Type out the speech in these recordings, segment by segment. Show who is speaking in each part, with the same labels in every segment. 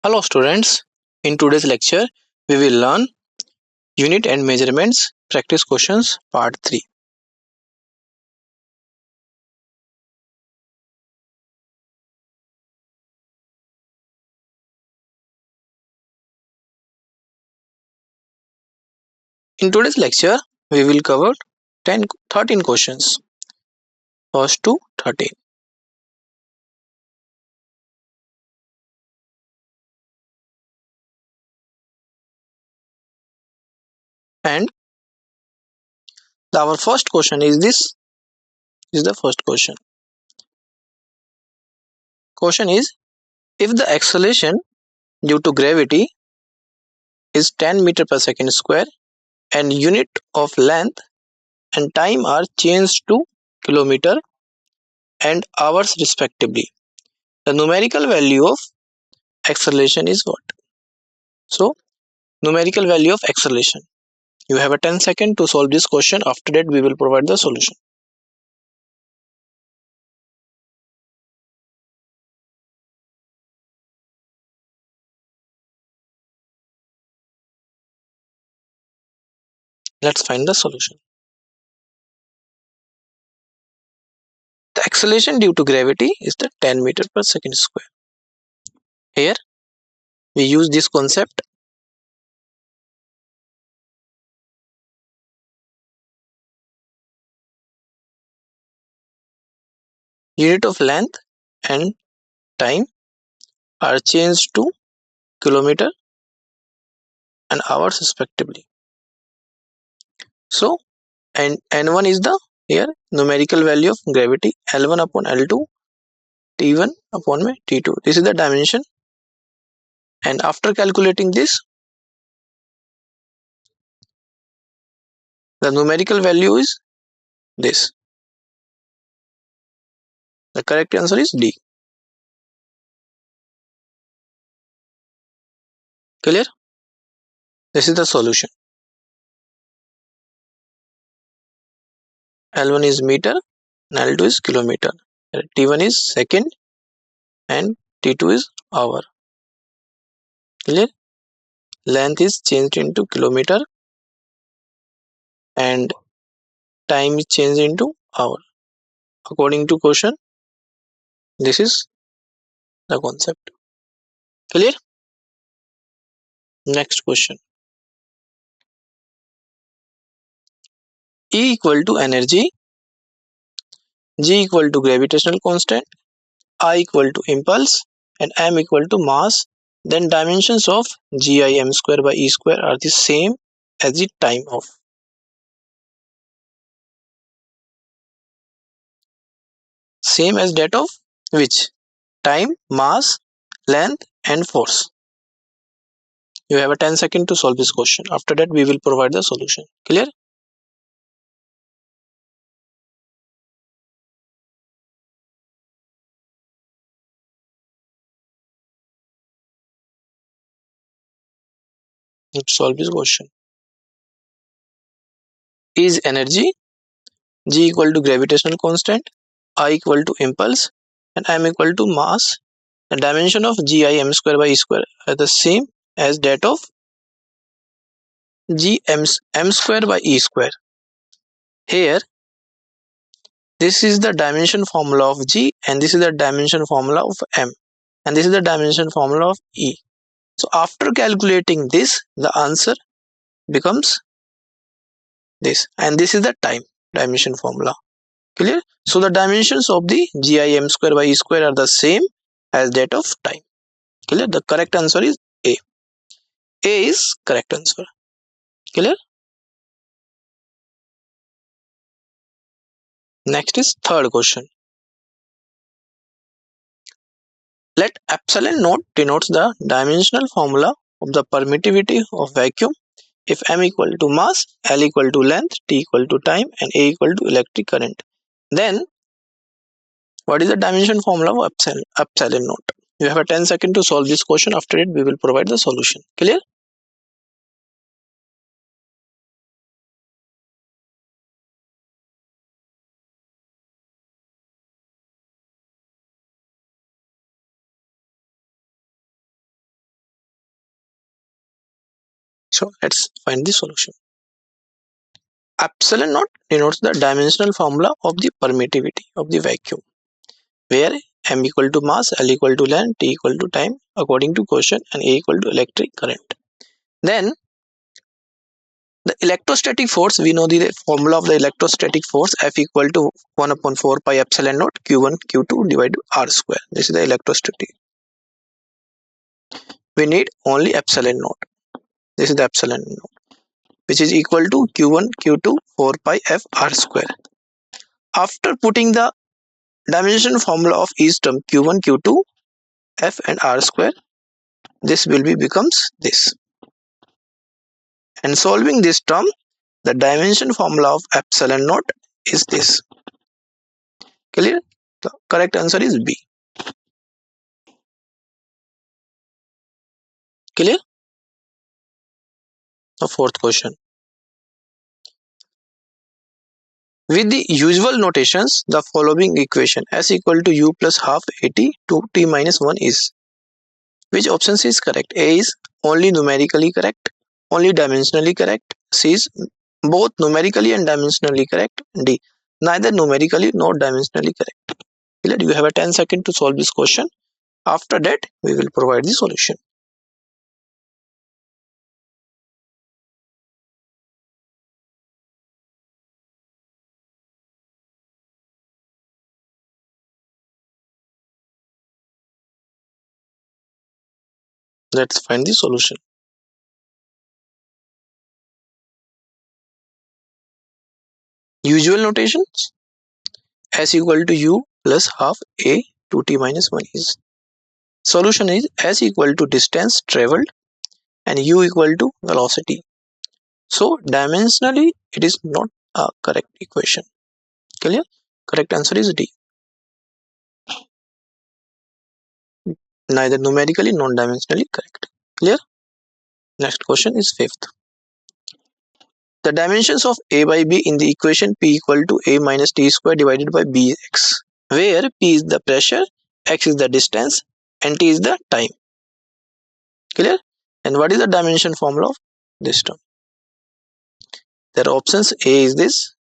Speaker 1: Hello students, in today's lecture we will learn unit and measurements practice questions part 3. In today's lecture we will cover 13 questions, first to 13. And our first question is the first question. Question is, if the acceleration due to gravity is 10 meter per second square and unit of length and time are changed to kilometer and hours respectively, the numerical value of acceleration is what? So, numerical value of acceleration. You have a 10 seconds to solve this question. After that, we will provide the solution. Let's find the solution. The acceleration due to gravity is the 10 meter per second square. Here, we use this concept. Unit of length and time are changed to kilometer and hours respectively. So, and N1 is the here numerical value of gravity, L1 upon L2, T1 upon T2. This is the dimension. And after calculating this, the numerical value is this. The correct answer is D. Clear? This is the solution. L1 is meter and L2 is kilometer. T1 is second and T2 is hour. Clear? Length is changed into kilometer and time is changed into hour. According to question, this is the concept. Clear? Next question. E equal to energy, G equal to gravitational constant, I equal to impulse, and M equal to mass. Then dimensions of GI m square by E square are the same as the time of. Same as that of which? Time, mass, length, and force. You have a 10 seconds to solve this question. After that, we will provide the solution. Clear? Let's solve this question. Is energy G equal to gravitational constant, I equal to impulse, and M equal to mass. The dimension of GI m square by E square are the same as that of G m square by E square. Here, this is the dimension formula of G and this is the dimension formula of M and this is the dimension formula of E. So after calculating this, the answer becomes this, and this is the time dimension formula. Clear? So the dimensions of the GI m square by E square are the same as that of time. Clear? The correct answer is A. A is correct answer. Clear? Next is third question. Let epsilon naught denotes the dimensional formula of the permittivity of vacuum if M equal to mass, L equal to length, T equal to time, and A equal to electric current. Then, what is the dimension formula of epsilon naught? You have a 10 seconds to solve this question. After it, we will provide the solution. Clear? So let's find the solution. Epsilon naught denotes the dimensional formula of the permittivity of the vacuum, where m equal to mass, L equal to length, T equal to time according to question, and A equal to electric current. Then the electrostatic force, we know the formula of the electrostatic force, F equal to 1 upon 4 pi epsilon naught Q1 Q2 divided by R square. This is the electrostatic. We need only epsilon naught. This is the epsilon naught, which is equal to Q1 Q2 4 pi F R square. After putting the dimension formula of each term Q1 Q2 F and R square, this will be becomes this. And solving this term, the dimension formula of epsilon naught is this. Clear? The correct answer is B. Clear? The fourth question. With the usual notations, the following equation S equal to U plus half AT to T minus 1 is. Which option is correct? A is only numerically correct, only dimensionally correct. C is both numerically and dimensionally correct. D, neither numerically nor dimensionally correct. You have a 10 seconds to solve this question. After that, we will provide the solution. Let's find the solution. Usual notations. S equal to U plus half A to T minus 1 is. Solution is S equal to distance traveled and U equal to velocity. So dimensionally it is not a correct equation. Clear? Correct answer is D. Neither numerically nor dimensionally correct. Clear? Next question is fifth. The dimensions of A by B in the equation P equal to A minus T square divided by Bx, where P is the pressure, X is the distance, and T is the time. Clear? And what is the dimension formula of this term? There are options. A is this,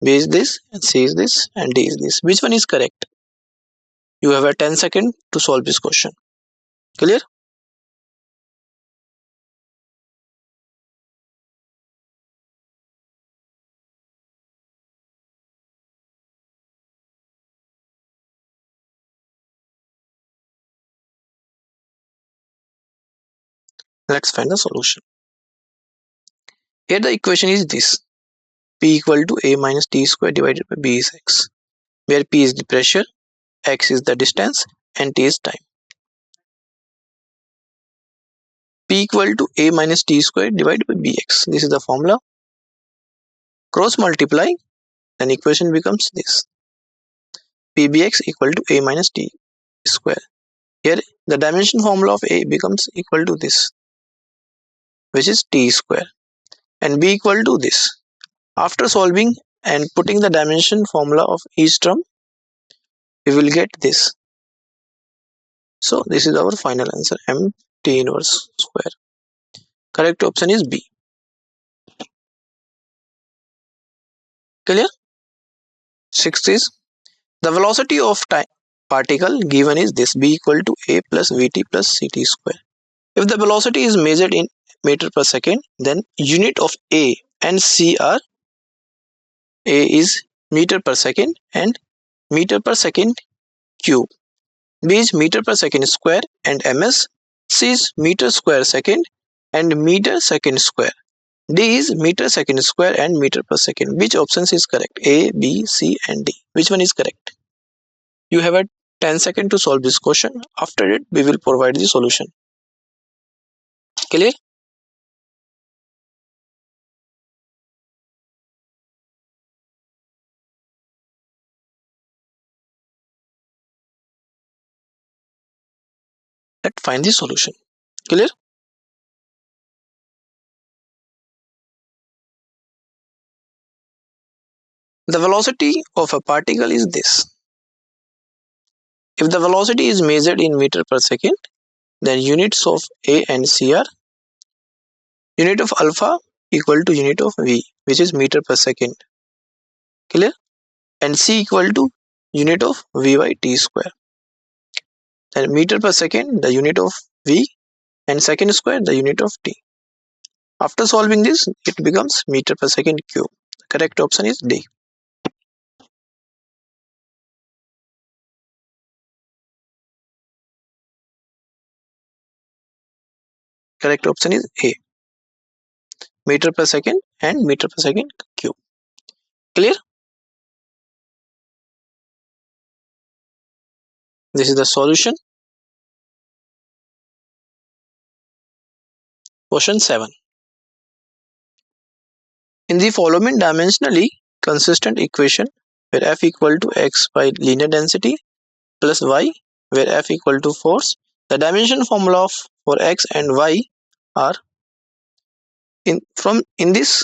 Speaker 1: B is this, and C is this, and D is this. Which one is correct? You have a 10 seconds to solve this question. Clear? Let's find the solution. Here the equation is this. P equal to A minus T square divided by B is X, where P is the pressure, X is the distance, and T is time. P equal to A minus T square divided by Bx. This is the formula. Cross multiply, then equation becomes this. Pbx equal to A minus T square. Here the dimension formula of A becomes equal to this, which is T square, and B equal to this. After solving and putting the dimension formula of each term, we will get this. So this is our final answer, M T inverse square. Correct option is B. Clear? Sixth is the velocity of particle given is this, B equal to A plus Vt plus Ct square. If the velocity is measured in meter per second, then unit of A and C are A is meter per second and meter per second cube. B is meter per second square and ms. C is meter square second and meter second square. D is meter second square and meter per second. Which options is correct? A, B, C and D. Which one is correct? You have a 10 seconds to solve this question. After it, we will provide the solution. Clear? Let's find the solution. Clear? The velocity of a particle is this. If the velocity is measured in meter per second, then units of A and C are unit of alpha equal to unit of V, which is meter per second. Clear? And C equal to unit of V by T square. And meter per second, the unit of V, and second square, the unit of T. After solving this, it becomes meter per second cube. The correct option is D. Correct option is A. Meter per second and meter per second cube. Clear? This is the solution. Question 7. In the following dimensionally consistent equation, where f equal to x by linear density plus y, where f equal to force, the dimension formula for x and y are in these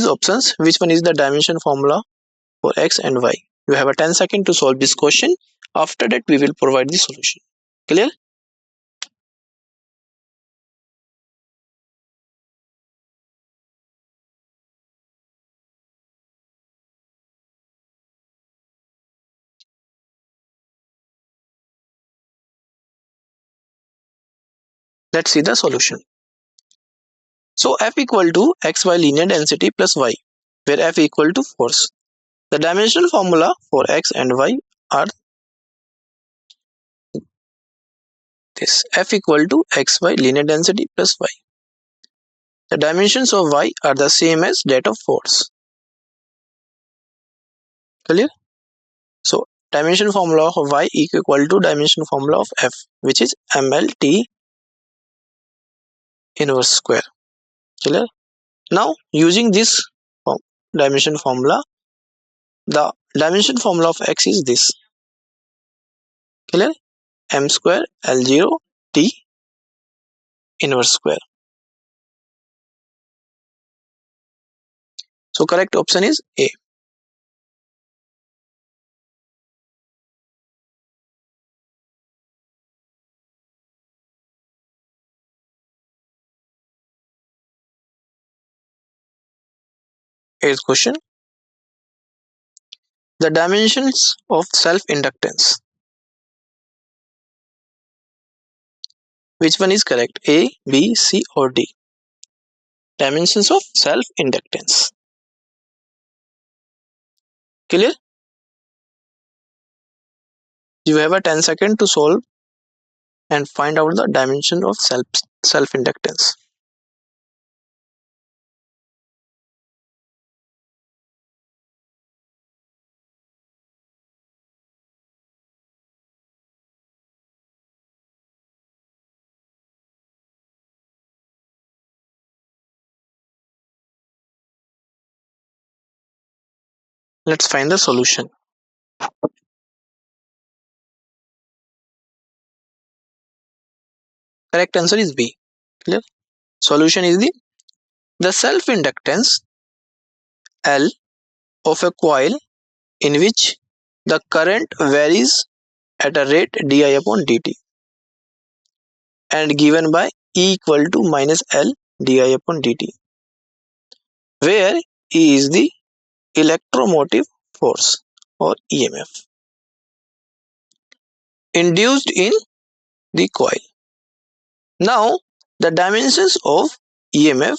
Speaker 1: options. Which one is the dimension formula for x and y? You have a 10 seconds to solve this question. After that, we will provide the solution. Clear? Let's see the solution. So f equal to x by linear density plus y, where f equal to force. The dimensional formula for x and y are this: f equal to x by linear density plus y. The dimensions of y are the same as that of force. Clear? So dimension formula of y equal to dimension formula of f, which is mlt inverse square. Clear? Now using this dimension formula, the dimension formula of x is this. Clear? M square L0 T inverse square. So correct option is A. Eighth question. The dimensions of self-inductance. Which one is correct? A, B, C or D? Dimensions of self-inductance. Clear? You have a 10 seconds to solve and find out the dimension of self-inductance. Let's find the solution. Correct answer is B. Clear? Solution is the self-inductance L of a coil in which the current varies at a rate di upon dt and given by E equal to minus L di upon dt, where E is the electromotive force or EMF induced in the coil. Now the dimensions of EMF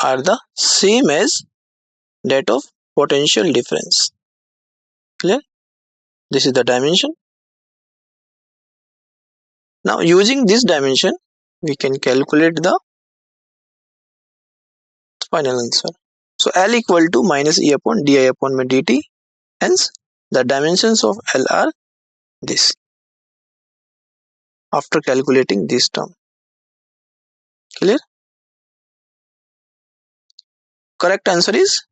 Speaker 1: are the same as that of potential difference. Clear? This is the dimension. Now using this dimension, we can calculate the final answer. So L equal to minus E upon di upon dt. Hence the dimensions of L are this after calculating this term. Clear? Correct answer is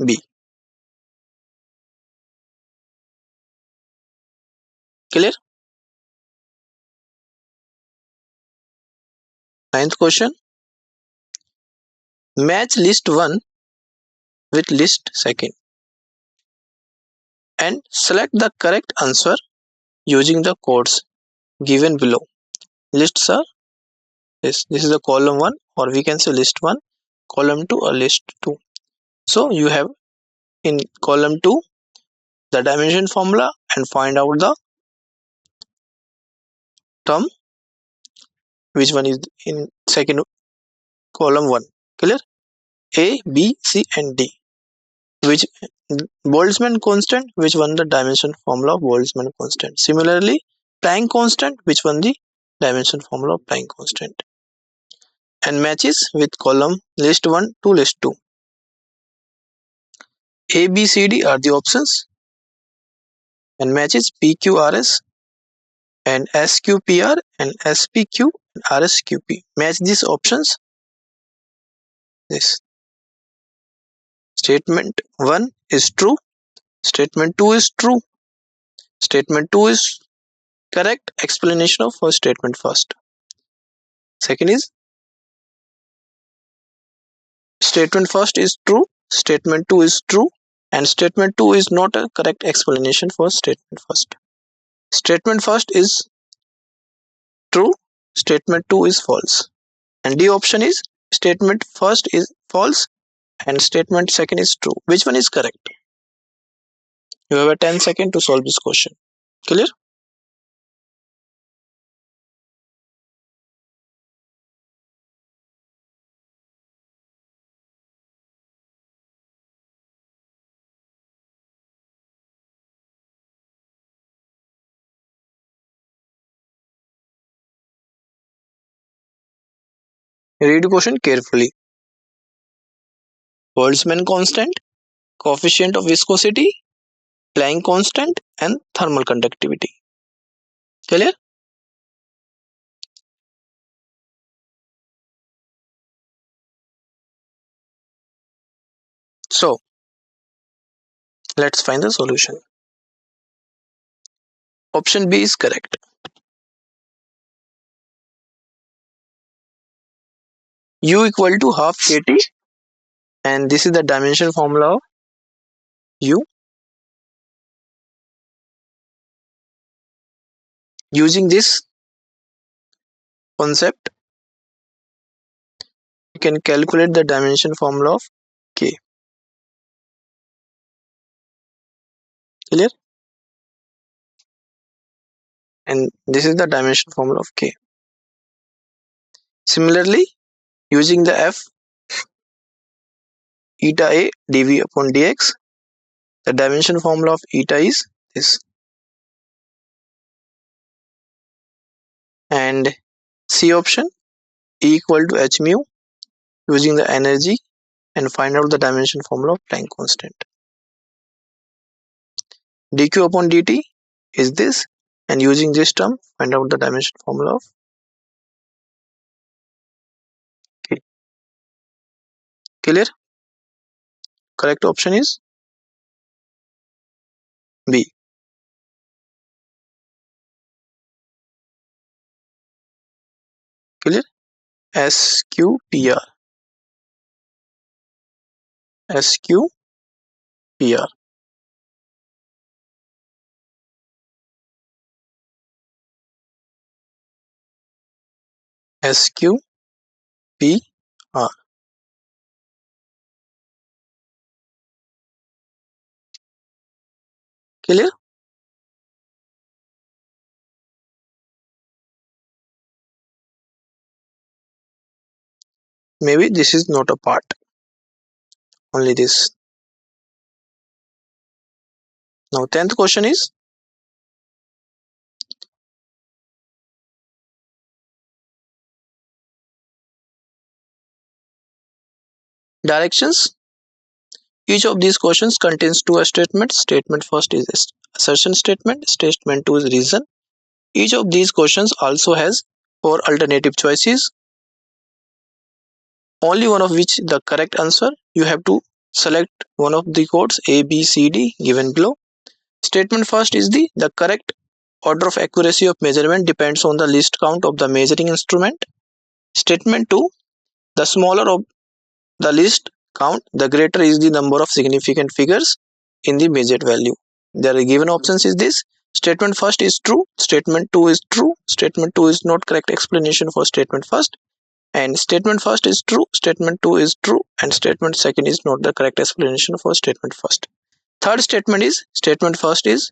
Speaker 1: B. Clear? Ninth question. Match list 1 with list 2 and select the correct answer using the codes given below. Lists are This is a column 1, or we can say list 1, column 2 or list 2. So you have in column 2 the dimension formula and find out the term which one is in second column 1. Clear? A, B, C and D. Which Boltzmann constant, which one the dimension formula of Boltzmann constant. Similarly, Planck constant, which one the dimension formula of Planck constant. And matches with column list 1 to list 2. A, B, C, D are the options, and matches PQRS and SQPR and SPQ and RSQP. Match these options. This statement 1 is true, statement 2 is true, statement 2 is correct explanation of first statement first. Second is statement first is true, statement 2 is true, and statement 2 is not a correct explanation for statement first. Statement first is true, statement 2 is false. And D option is statement first is false and statement second is true. Which one is correct? You have a 10 seconds to solve this question. Clear? Read the question carefully. Boltzmann constant, coefficient of viscosity, Planck constant, and thermal conductivity. Clear? So, let's find the solution. Option B is correct. U equal to half kT, and this is the dimension formula of U. Using this concept, you can calculate the dimension formula of K. Clear? And this is the dimension formula of K. Similarly, using the F eta A dV upon dx, the dimension formula of eta is this. And C option, E equal to h mu, using the energy and find out the dimension formula of Planck constant. dq upon dt is this, and using this term find out the dimension formula of K. Clear? Correct option is B. Clear? SQPR. SQPR. SQPR. Clear? Maybe this is not a part, only this. Now 10th question is, directions. Each of these questions contains two statements. Statement first is assertion statement, statement 2 is reason. Each of these questions also has 4 alternative choices, only one of which the correct answer. You have to select one of the codes A, B, C, D given below. Statement first is the correct order of accuracy of measurement depends on the least count of the measuring instrument. Statement 2, the smaller of the least count, the greater is the number of significant figures in the measured value. There are given options is this. Statement first is true, statement 2 is true, statement 2 is not correct explanation for statement first, And statement first is true, statement 2 is true, and statement second is not the correct explanation for statement first. Third statement is statement first is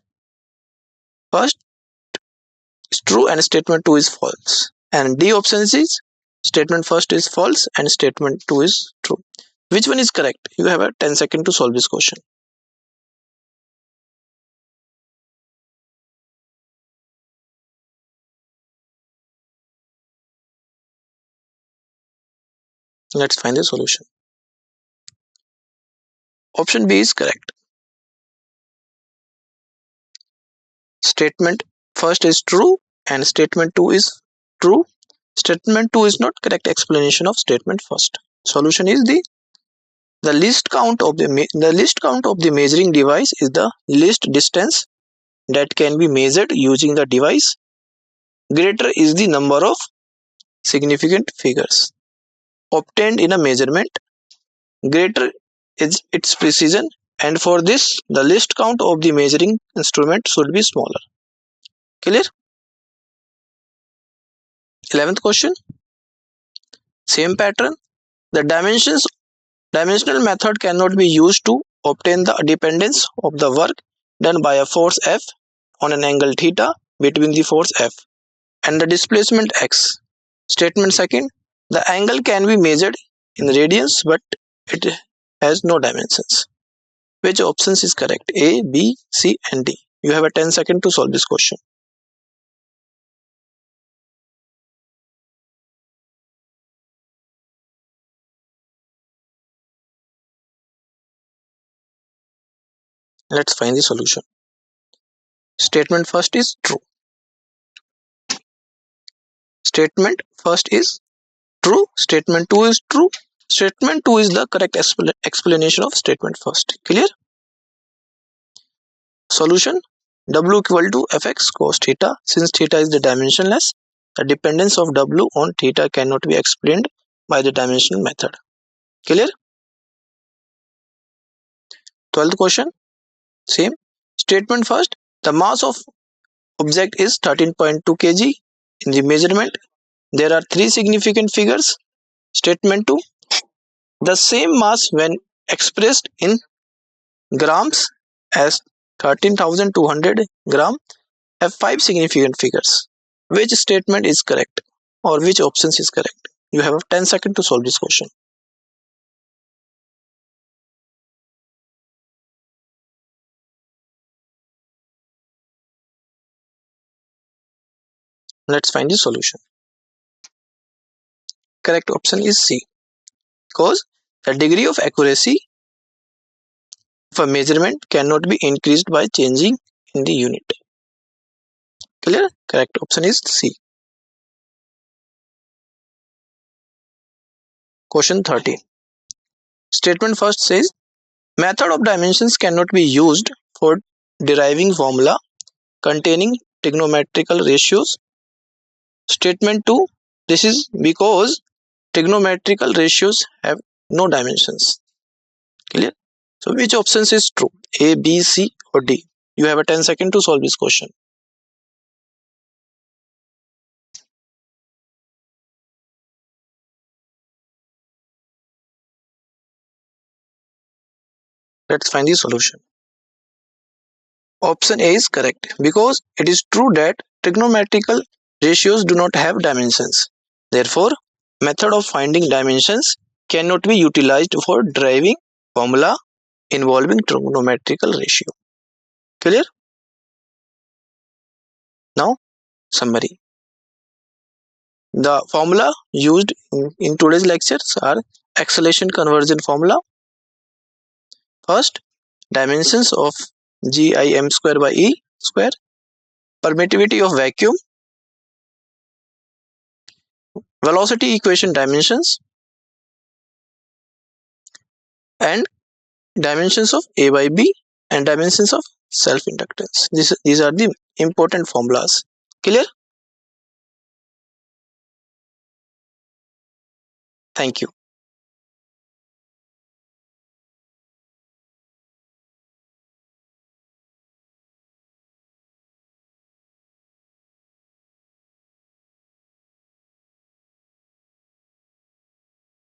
Speaker 1: true and statement 2 is false. And D option is statement first is false and statement 2 is true. Which one is correct? You have a 10 seconds to solve this question. Let's find the solution. Option B is correct. Statement first is true and statement 2 is true. Statement 2 is not correct explanation of statement first. Solution is the least count of the measuring device is the least distance that can be measured using the device. Greater is the number of significant figures obtained in a measurement. Greater is its precision, and for this the least count of the measuring instrument should be smaller. Clear? 11th question. Same pattern. The dimensional method cannot be used to obtain the dependence of the work done by a force F on an angle theta between the force F and the displacement x. Statement second. The angle can be measured in radians but it has no dimensions. Which options is correct? A, B, C and D. You have a 10 seconds to solve this question. Let's find the solution. Statement first is true. Statement first is true. Statement 2 is true. Statement 2 is the correct explanation of statement first. Clear? Solution. W equal to fx cos theta. Since theta is the dimensionless, the dependence of W on theta cannot be explained by the dimensional method. Clear? 12th question. Same. Statement first. The mass of object is 13.2 kg. In the measurement, there are 3 significant figures. Statement 2. The same mass when expressed in grams as 13,200 gram have 5 significant figures. Which statement is correct or which options is correct? You have 10 seconds to solve this question. Let's find the solution. Correct option is C, because the degree of accuracy of a measurement cannot be increased by changing in the unit. Clear? Correct option is C. Question 13. Statement first says, method of dimensions cannot be used for deriving formula containing trigonometrical ratios. Statement 2, this is because trigonometrical ratios have no dimensions. Clear? So which options is true? A, B, C or D? You have a 10 seconds to solve this question. Let's find the solution. Option A is correct because it is true that trigonometrical ratios do not have dimensions. Therefore, method of finding dimensions cannot be utilized for deriving formula involving trigonometrical ratio. Clear? Now, summary. The formula used in today's lectures are acceleration conversion formula. First, dimensions of GIM square by E square, permittivity of vacuum, velocity equation dimensions, and dimensions of A by B and dimensions of self-inductance. These are the important formulas. Clear? Thank you.